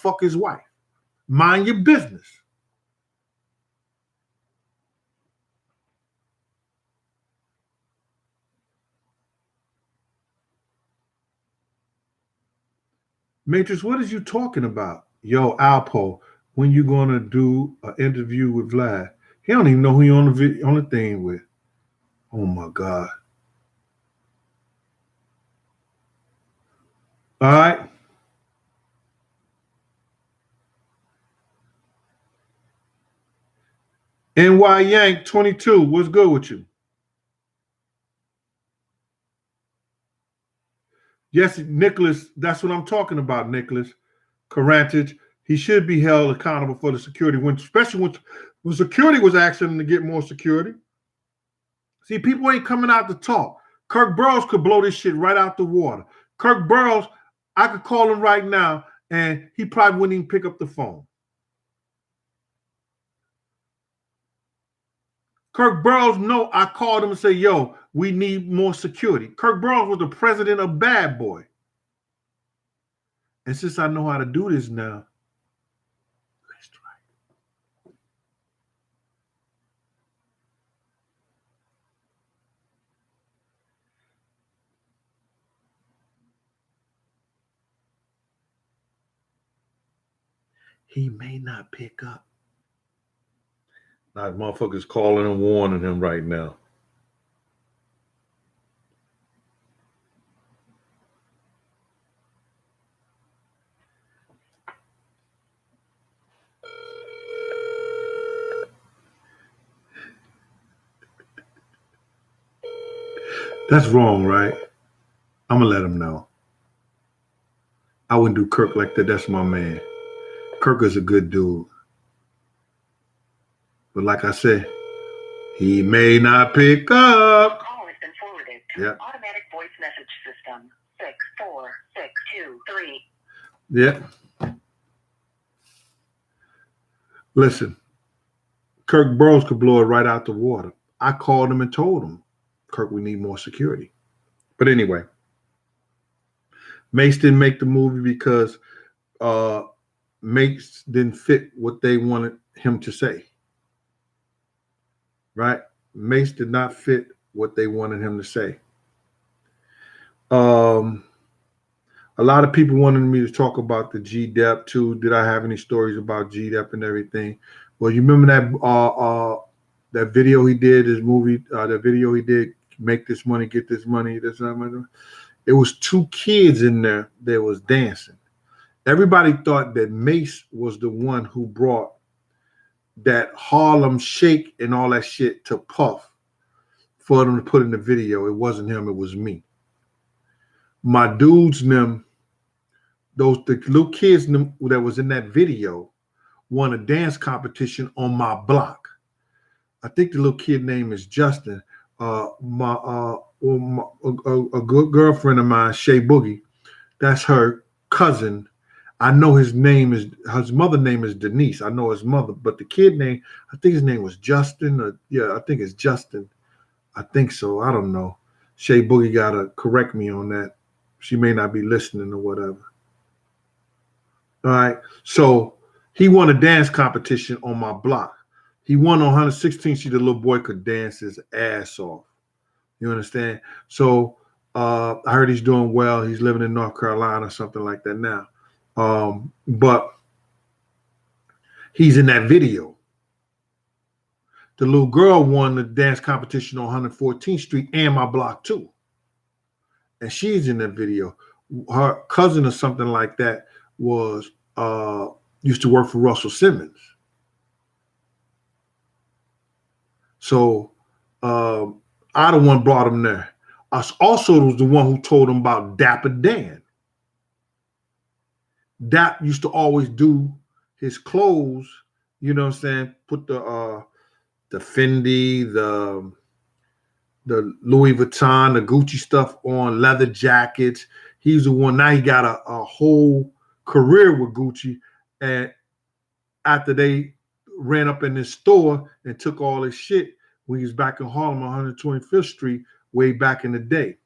fuck his wife. Mind your business. Matrix, what is you talking about? Yo, Alpo, when you gonna do an interview with Vlad? He don't even know who you on the thing with. Oh my God. All right. NY Yank 22, what's good with you? Yes, Nicholas, that's what I'm talking about, Nicholas. Karantage, he should be held accountable for the security, especially when security was asking him to get more security. See, people ain't coming out to talk. Kirk Burrows could blow this shit right out the water. Kirk Burrows, I could call him right now, and he probably wouldn't even pick up the phone. Kirk Burrows, no, I called him and said, yo, we need more security. Kirk Burrows was the president of Bad Boy. And since I know how to do this now, let's try. He may not pick up. Now, motherfuckers calling and warning him right now. That's wrong, right? I'm going to let him know. I wouldn't do Kirk like that. That's my man. Kirk is a good dude. But like I said, he may not pick up. Call has been forwarded to an automatic voice message system. 64623. Yeah. Listen, Kirk Burrows could blow it right out the water. I called him and told him, Kirk, we need more security. But anyway, Mace didn't make the movie because Mace didn't fit what they wanted him to say. Right? Mace did not fit what they wanted him to say. A lot of people wanted me to talk about the G-Dep too. Did I have any stories about G-Dep and everything? Well, you remember that video he did, his movie, that video he did, Make This Money, Get This Money. It was two kids in there that was dancing. Everybody thought that Mace was the one who brought that Harlem shake and all that shit to Puff for them to put in the video. It wasn't him, it was me. My dudes, the little kids that was in that video won a dance competition on my block. I think the little kid name is Justin. A good girlfriend of mine, Shay Boogie, that's her cousin. I know his mother name is Denise. I know his mother, but the kid name, I think his name was Justin. I think it's Justin. I think so. I don't know. Shay Boogie got to correct me on that. She may not be listening or whatever. All right. So he won a dance competition on my block. He won on 116th Street. The little boy could dance his ass off. You understand? So I heard he's doing well. He's living in North Carolina or something like that now. But he's in that video. The little girl won the dance competition on 114th Street and my block too. And she's in that video. Her cousin or something like that was used to work for Russell Simmons. So I the one brought him there. I also was the one who told him about Dapper Dan. Dap used to always do his clothes, you know what I'm saying? Put the Fendi, the Louis Vuitton, the Gucci stuff on, leather jackets. He's the one. Now he got a whole career with Gucci. And after they ran up in his store and took all his shit when he was back in Harlem on 125th Street way back in the day.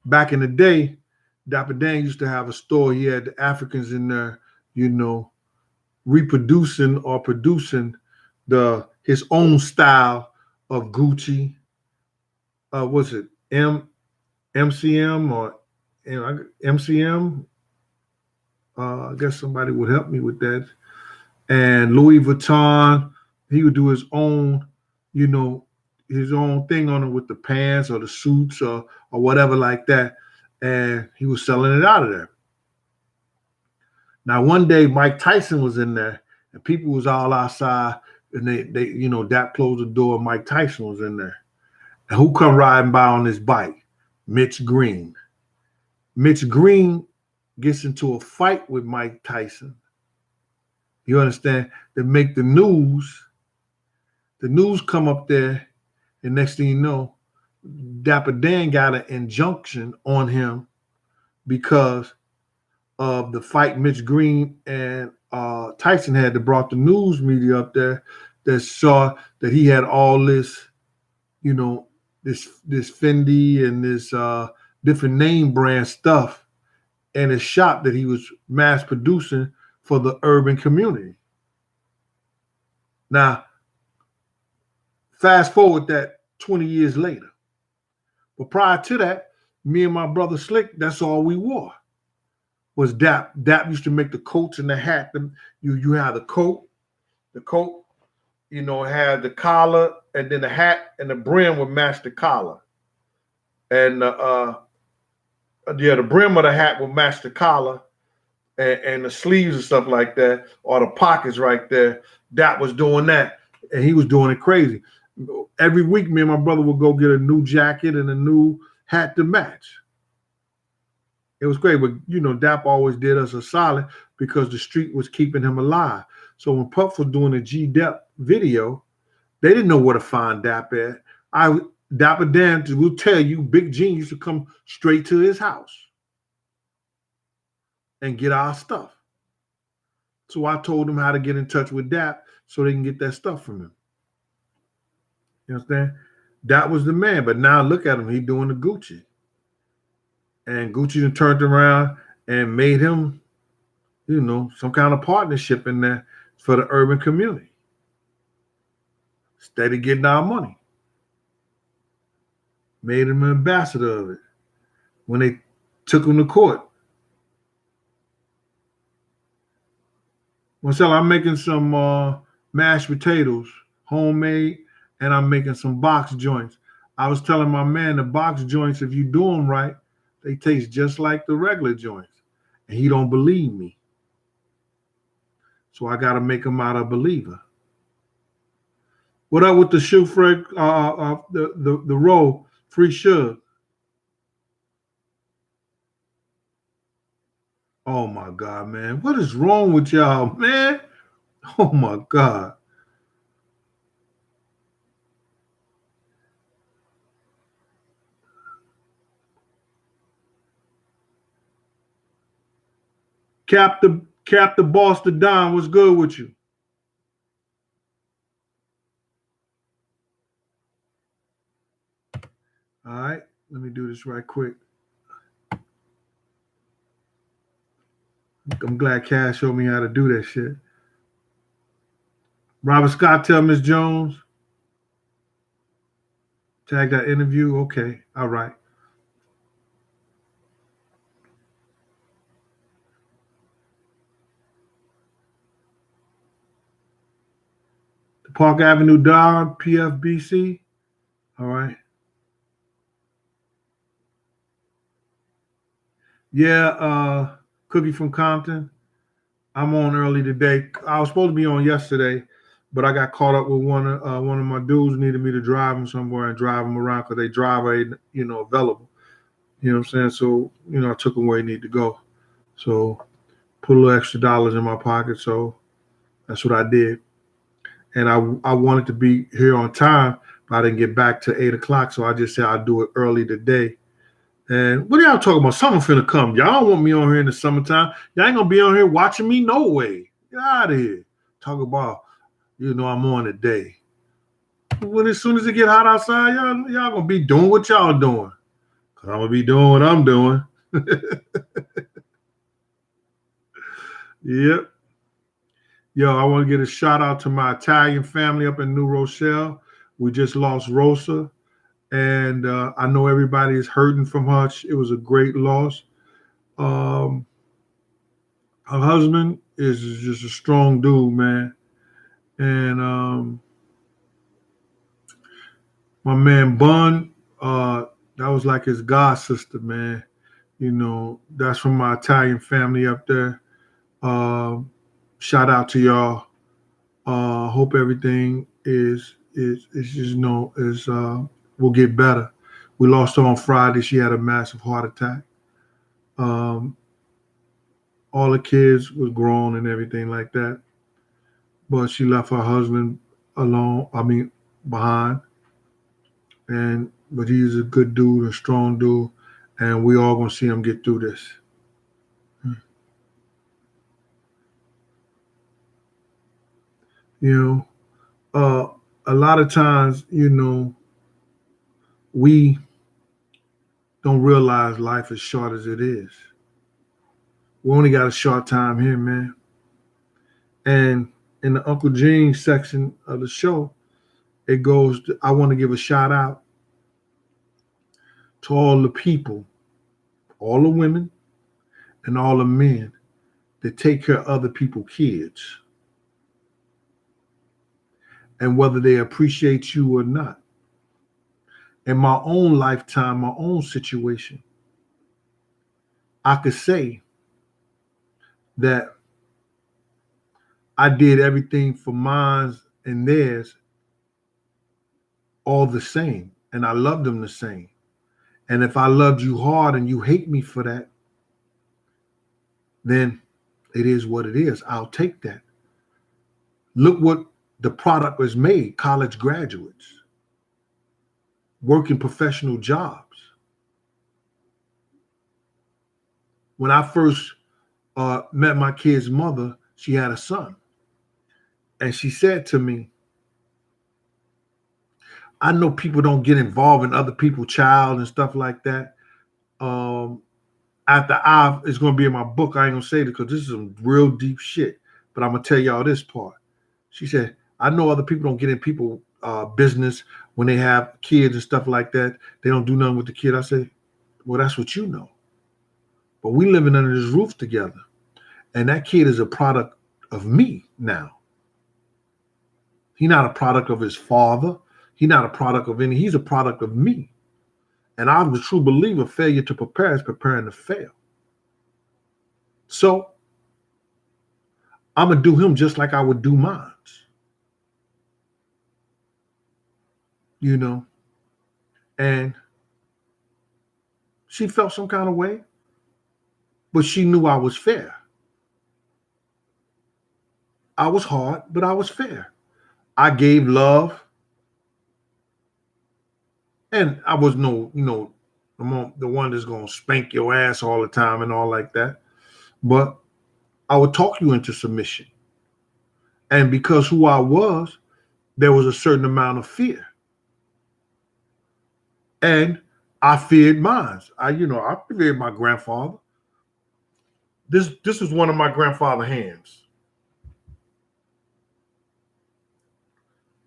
Back in the day, Dapper Dan used to have a store. He had the Africans in there you know, reproducing or producing his own style of Gucci. Was it MCM or MCM? I guess somebody would help me with that. And Louis Vuitton, he would do his own, you know, his own thing on it with the pants or the suits or whatever like that. And he was selling it out of there. Now, one day Mike Tyson was in there and people was all outside and they Dap closed the door and Mike Tyson was in there. And who come riding by on his bike? Mitch Green. Mitch Green gets into a fight with Mike Tyson. You understand? They make the news. The news come up there, and next thing you know, Dapper Dan got an injunction on him because of the fight Mitch Green and Tyson had. That brought the news media up there that saw that he had all this, this Fendi and this different name brand stuff in his shop that he was mass producing for the urban community. Now, fast forward that 20 years later. But prior to that, me and my brother Slick, that's all we wore was Dap. Dap used to make the coats and the hat. You had the coat, had the collar, and then the hat and the brim would match the collar. And the brim of the hat would match the collar and the sleeves and stuff like that, or the pockets right there. Dap was doing that, and he was doing it crazy. Every week, me and my brother would go get a new jacket and a new hat to match. It was great, but Dap always did us a solid because the street was keeping him alive. So when Puff was doing a G-Dep video, they didn't know where to find Dap at. Dapper Dan will tell you, Big Gene used to come straight to his house and get our stuff. So I told him how to get in touch with Dap so they can get that stuff from him. You understand? That was the man. But now look at him. He doing the Gucci. And Gucci done turned around and made him, some kind of partnership in there for the urban community. Steady getting our money. Made him an ambassador of it when they took him to court. Marcel, I'm making some mashed potatoes, homemade, and I'm making some box joints. I was telling my man the box joints, if you do them right, they taste just like the regular joints. And he don't believe me. So I got to make him out a believer. What up with the shoe, Fred? The roll, free sugar. Oh my God, man. What is wrong with y'all, man? Oh my God. Cap the boss, the Don. What's good with you? All right, let me do this right quick. I'm glad Cash showed me how to do that shit. Robert Scott, tell Miss Jones. Tag that interview. Okay, all right. The Park Avenue Don, PFBC. All right. Yeah, Cookie from Compton. I'm on early today. I was supposed to be on yesterday, but I got caught up with one of my dudes needed me to drive him somewhere and drive him around because they driver ain't available. You know what I'm saying? So I took him where he needed to go. So put a little extra dollars in my pocket. So that's what I did. And I wanted to be here on time, but I didn't get back to 8:00. So I just said I'll do it early today. And what are y'all talking about? Summer finna come. Y'all don't want me on here in the summertime. Y'all ain't gonna be on here watching me. No way. Get out of here. Talk about, I'm on today. When as soon as it get hot outside, y'all gonna be doing what y'all doing. Cause I'm gonna be doing what I'm doing. Yep. Yo, I want to get a shout out to my Italian family up in New Rochelle. We just lost Rosa, and I know everybody is hurting from her. It was a great loss. Um, Her husband is just a strong dude, man. And my man Bun, that was like his god sister, man. You know, that's from my Italian family up there. Shout out to y'all. Hope everything is just will get better. We lost her on Friday. She had a massive heart attack. Um, all the kids was grown and everything like that, but she left her husband alone. I mean, behind. And but he's a good dude, a strong dude, and we all gonna see him get through this. You know, a lot of times, we don't realize life is short as it is. We only got a short time here, man. And in the Uncle Gene section of the show, it goes, I want to give a shout out to all the people, all the women, and all the men that take care of other people's kids. And whether they appreciate you or not. In my own lifetime, my own situation, I could say that I did everything for mine and theirs all the same. And I loved them the same. And if I loved you hard and you hate me for that, then it is what it is. I'll take that. Look what the product was made, college graduates, working professional jobs. When I first met my kid's mother, she had a son. And she said to me, I know people don't get involved in other people's child and stuff like that. It's going to be in my book. I ain't going to say it because this is some real deep shit. But I'm going to tell y'all this part. She said, I know other people don't get in people business when they have kids and stuff like that. They don't do nothing with the kid. I said, well, that's what you know. But we living under this roof together. And that kid is a product of me now. He's not a product of his father. He's not a product of any. He's a product of me. And I'm a true believer, failure to prepare is preparing to fail. So I'm going to do him just like I would do mine. You know, and she felt some kind of way, but she knew I was fair. I was hard, but I was fair. I gave love, and I was the one that's going to spank your ass all the time and all like that. But I would talk you into submission. And because who I was, there was a certain amount of fear. And I feared mine. I feared my grandfather. This is one of my grandfather's hands.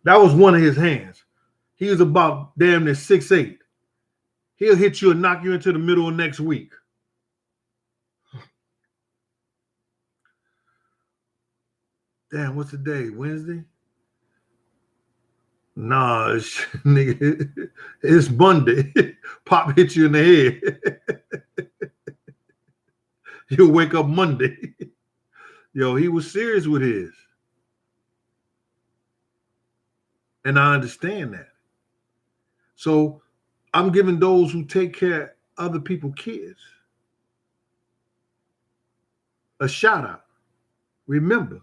That was one of his hands. He was about damn near 6'8". He'll hit you and knock you into the middle of next week. Damn, what's the day? Wednesday? Nah, it's Monday. Pop hit you in the head. You'll wake up Monday. Yo, he was serious with his. And I understand that. So I'm giving those who take care of other people's kids a shout out. Remember,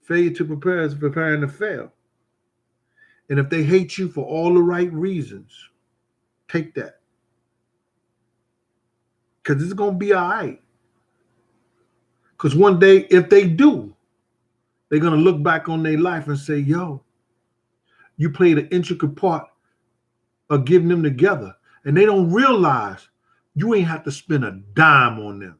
failure to prepare is preparing to fail. And if they hate you for all the right reasons, take that. Because it's going to be all right. Because one day, if they do, they're going to look back on their life and say, yo, you played an intricate part of getting them together. And they don't realize you ain't have to spend a dime on them.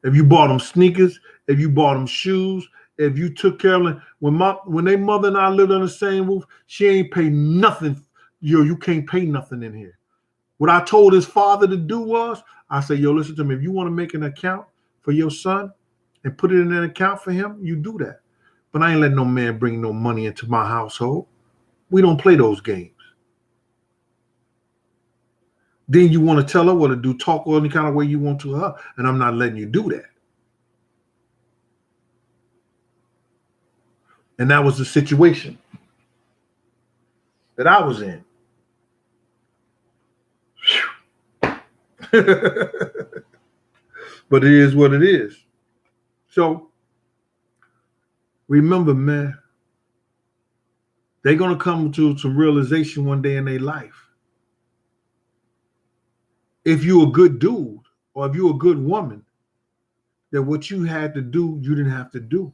If you bought them sneakers, if you bought them shoes, if you took care of them. When they mother and I lived on the same roof, she ain't pay nothing. You can't pay nothing in here. What I told his father to do was, I said, yo, listen to me. If you want to make an account for your son and put it in an account for him, you do that. But I ain't letting no man bring no money into my household. We don't play those games. Then you want to tell her what to do, talk any kind of way you want to her, and I'm not letting you do that. And that was the situation that I was in. But it is what it is. So remember, man, they're going to come to some realization one day in their life. If you're a good dude or if you're a good woman, that what you had to do, you didn't have to do.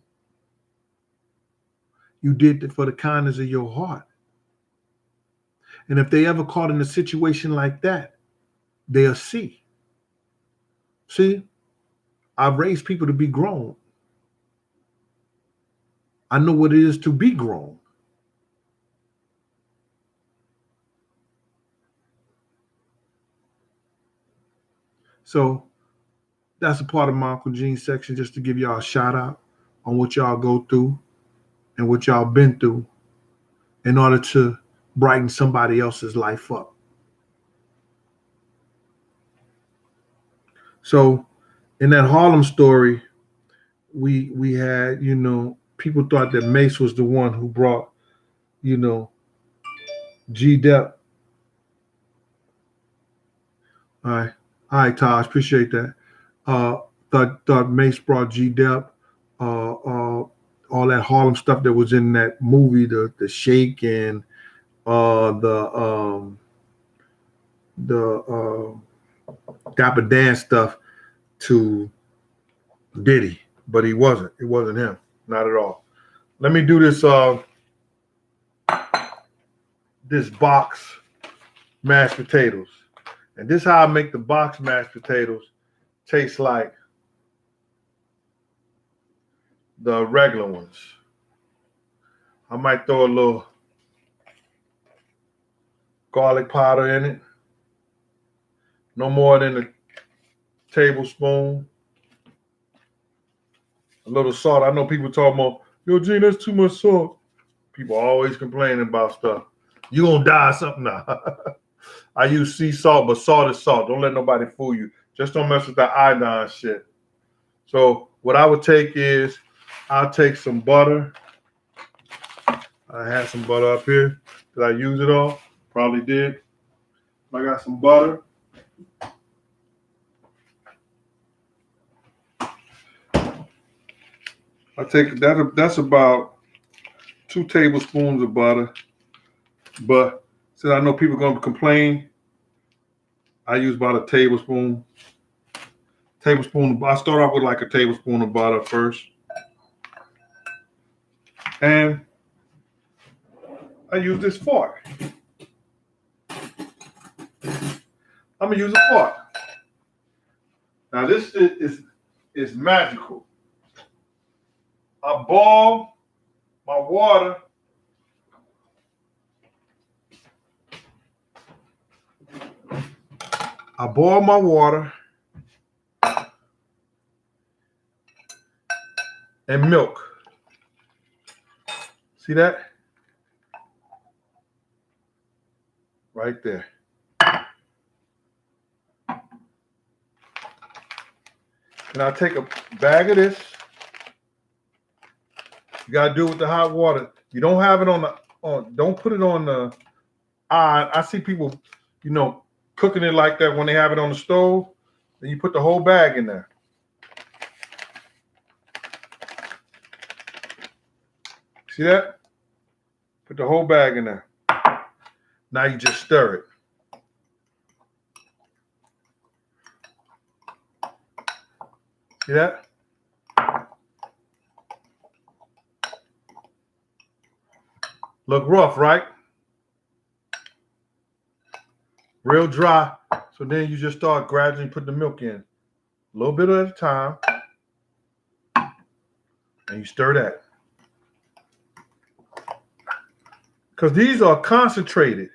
You did it for the kindness of your heart. And if they ever caught in a situation like that, they'll see. See, I've raised people to be grown. I know what it is to be grown. So that's a part of my Uncle Gene section, just to give y'all a shout out on what y'all go through and what y'all been through in order to brighten somebody else's life up. So in that Harlem story, we had, people thought that Mace was the one who brought, G Dep. All right, Taj, appreciate that. Thought Mace brought G Dep, all that Harlem stuff that was in that movie, the Shake and the Dapper Dan stuff to Diddy, but he wasn't. It wasn't him, not at all. Let me do this this box mashed potatoes, and this is how I make the box mashed potatoes taste like the regular ones. I might throw a little garlic powder in it, no more than a tablespoon. A little salt. I know people talking about, yo, Gene, that's too much salt. People always complaining about stuff. You gonna die of something now. I use sea salt, but salt is salt. Don't let nobody fool you. Just don't mess with that iodine shit. So what I would take is, I'll take some butter. I have some butter up here. Did I use it all? Probably did. I got some butter. I take that's about 2 tablespoons of butter. But since I know people are gonna complain, I use about a tablespoon. I start off with like a tablespoon of butter first. And I use this fork. I'm gonna use a fork. Now this is magical. I boil my water. And milk. See that? Right there. And I'll take a bag of this. You gotta do it with the hot water. You don't have it don't put it on the iron. I see people, cooking it like that when they have it on the stove. Then you put the whole bag in there. See that? Put the whole bag in there. Now you just stir it. See that? Look rough, right? Real dry. So then you just start gradually putting the milk in. A little bit at a time. And you stir that. Because these are concentrated.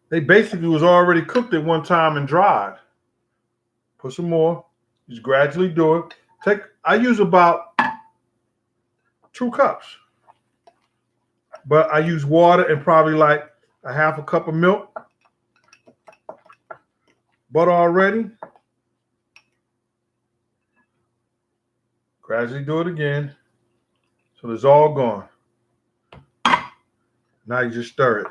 They basically was already cooked at one time and dried. Put some more. Just gradually do it. I use about 2 cups. But I use water and probably like a half a cup of milk. Butter already. Gradually do it again. So it's all gone. Now you just stir it.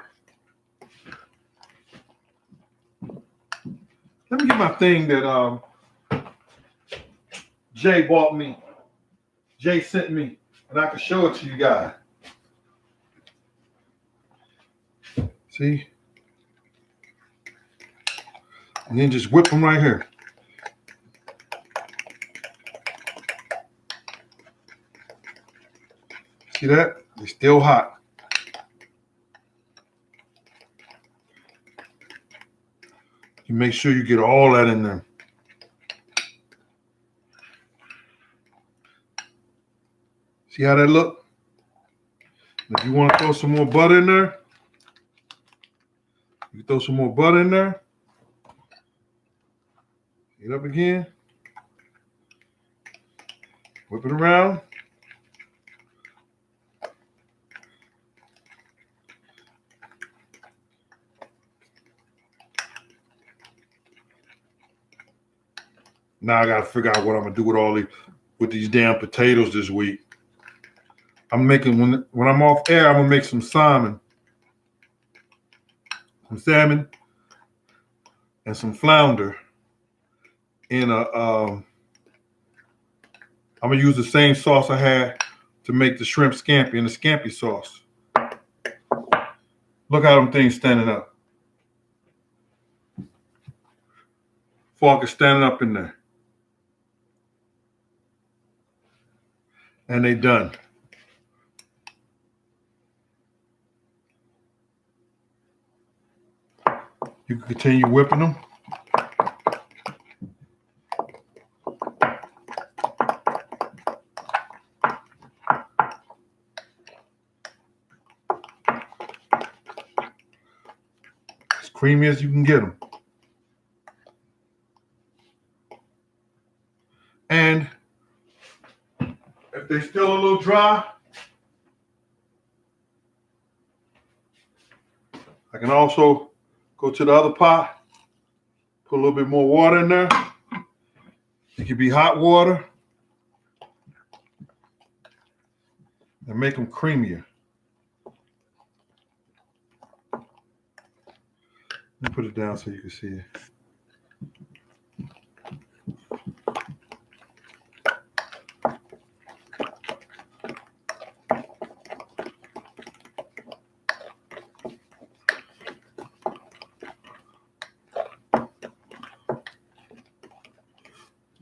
Let me get my thing that Jay bought me. Jay sent me, and I can show it to you guys. See? And then just whip them right here. See that? They're still hot. You make sure you get all that in there. See how that look? If you want to throw some more butter in there, you can throw some more butter in there. Get up again. Whip it around. Now I gotta figure out what I'm gonna do with these damn potatoes this week. I'm making when I'm off air, I'm gonna make some salmon and some flounder in a. I'm gonna use the same sauce I had to make the shrimp scampi and the scampi sauce. Look how them things standing up. Fork is standing up in there. And they done. You can continue whipping them. As creamy as you can get them. And if they're still a little dry, I can also go to the other pot, put a little bit more water in there. It could be hot water and make them creamier. Let me put it down so you can see it.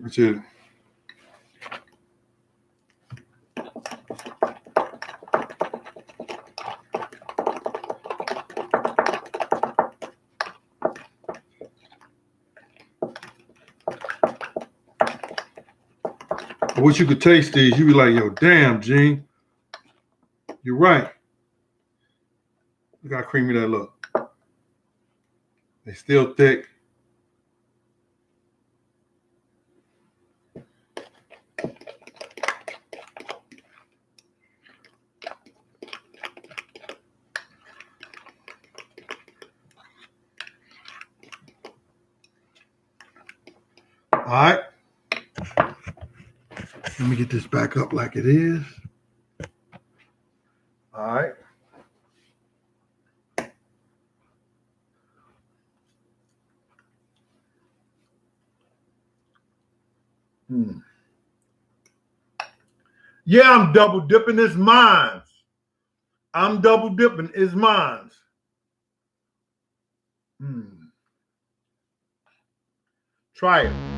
That's it. What you could taste is you be like, yo, damn, Gene. You're right. Look how creamy that look. They still thick. All right. Let me get this back up like it is. All right. Yeah, I'm double dipping. It's mine. I'm double dipping. It's mine. Try it.